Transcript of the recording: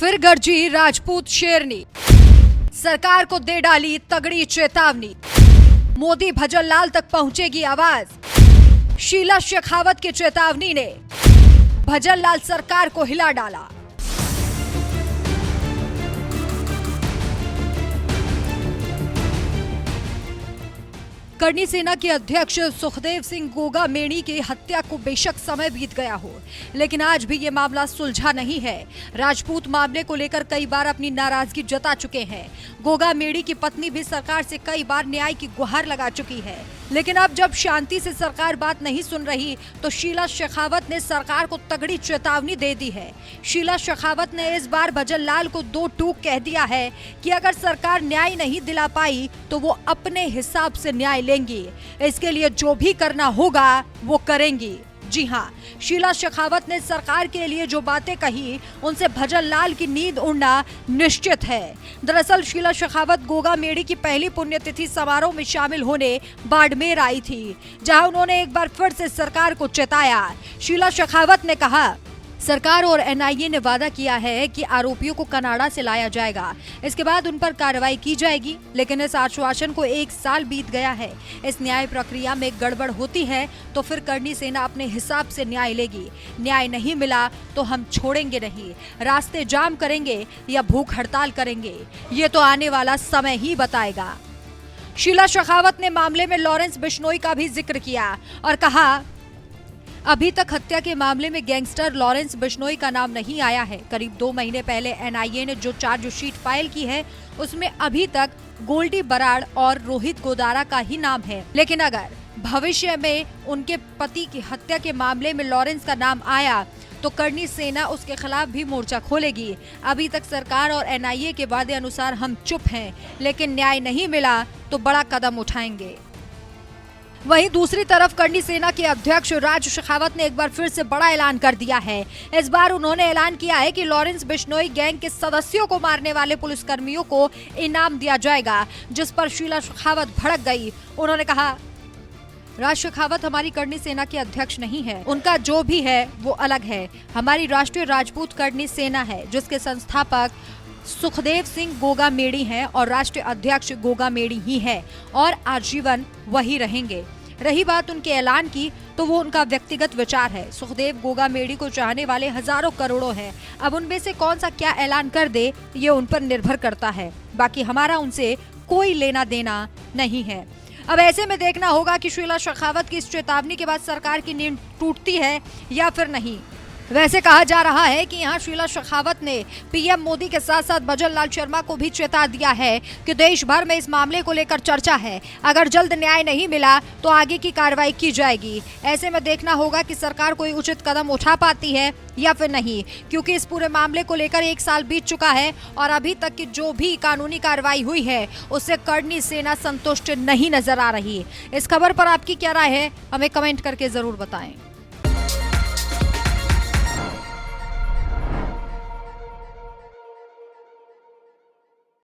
फिर गरजी राजपूत शेरनी, सरकार को दे डाली तगड़ी चेतावनी। मोदी भजन लाल तक पहुंचेगी आवाज, शीला शेखावत की चेतावनी ने भजन लाल सरकार को हिला डाला। करनी सेना के अध्यक्ष सुखदेव सिंह गोगामेणी की हत्या को बेशक समय बीत गया हो, लेकिन आज भी ये मामला सुलझा नहीं है। राजपूत मामले को लेकर कई बार अपनी नाराजगी जता चुके हैं। गोगामेणी की पत्नी भी सरकार से कई बार न्याय की गुहार लगा चुकी है, लेकिन अब जब शांति से सरकार बात नहीं सुन रही तो शीला शेखावत ने सरकार को तगड़ी चेतावनी दे दी है। शीला शेखावत ने इस बार भजन लाल को दो टूक कह दिया है कि अगर सरकार न्याय नहीं दिला पाई तो वो अपने हिसाब से न्याय लेंगी, इसके लिए जो भी करना होगा वो करेंगी। जी हाँ, शीला शेखावत ने सरकार के लिए जो बातें कही उनसे भजन लाल की नींद उड़ना निश्चित है। दरअसल शीला शेखावत गोगामेणी की पहली पुण्यतिथि समारोह में शामिल होने बाड़मेर आई थी, जहां उन्होंने एक बार फिर से सरकार को चेताया। शीला शेखावत ने कहा, सरकार और एनआईए ने वादा किया है कि आरोपियों को कनाडा से लाया जाएगा, इसके बाद उन पर कार्रवाई की जाएगी, लेकिन इस आश्वासन को 1 साल बीत गया है। इस न्याय प्रक्रिया में गड़बड़ होती है तो फिर करनी सेना अपने हिसाब से न्याय लेगी। न्याय नहीं मिला तो हम छोड़ेंगे नहीं, रास्ते जाम करेंगे या भूख हड़ताल करेंगे, ये तो आने वाला समय ही बताएगा। शीला शेखावत ने मामले में लॉरेंस बिश्नोई का भी जिक्र किया और कहा, अभी तक हत्या के मामले में गैंगस्टर लॉरेंस बिश्नोई का नाम नहीं आया है। करीब 2 महीने पहले एनआईए ने जो चार्जशीट फाइल की है उसमें अभी तक गोल्डी बराड़ और रोहित गोदारा का ही नाम है, लेकिन अगर भविष्य में उनके पति की हत्या के मामले में लॉरेंस का नाम आया तो करनी सेना उसके खिलाफ भी मोर्चा खोलेगी। अभी तक सरकार और एनआईए के वादे अनुसार हम चुप हैं, लेकिन न्याय नहीं मिला तो बड़ा कदम उठाएंगे। वहीं दूसरी तरफ करनी सेना के अध्यक्ष राज शेखावत ने एक बार फिर से बड़ा ऐलान कर दिया है। इस बार उन्होंने ऐलान किया है कि लॉरेंस बिश्नोई गैंग के सदस्यों को मारने वाले पुलिसकर्मियों को इनाम दिया जाएगा, जिस पर शीला शेखावत भड़क गई। उन्होंने कहा, राज शेखावत हमारी करनी सेना के अध्यक्ष नहीं है, उनका जो भी है वो अलग है। हमारी राष्ट्रीय राजपूत करनी सेना है, जिसके संस्थापक सुखदेव सिंह गोगामेणी हैं और राष्ट्रीय अध्यक्ष गोगामेणी ही है और आजीवन वही रहेंगे। रही बात उनके ऐलान की तो वो उनका व्यक्तिगत विचार है। सुखदेव गोगामेणी को चाहने वाले हजारों करोड़ों हैं। अब उनमें से कौन सा क्या ऐलान कर दे ये उन पर निर्भर करता है, बाकी हमारा उनसे कोई लेना देना नहीं है। अब ऐसे में देखना होगा कि शीला शेखावत की इस चेतावनी के बाद सरकार की नींद टूटती है या फिर नहीं। वैसे कहा जा रहा है कि यहाँ शीला शेखावत ने पीएम मोदी के साथ साथ भजन लाल शर्मा को भी चेता दिया है कि देश भर में इस मामले को लेकर चर्चा है, अगर जल्द न्याय नहीं मिला तो आगे की कार्रवाई की जाएगी। ऐसे में देखना होगा कि सरकार कोई उचित कदम उठा पाती है या फिर नहीं, क्योंकि इस पूरे मामले को लेकर 1 साल बीत चुका है और अभी तक की जो भी कानूनी कार्रवाई हुई है उससे करनी सेना संतुष्ट नहीं नजर आ रही। इस खबर पर आपकी क्या राय है, हमें कमेंट करके जरूर बताएं।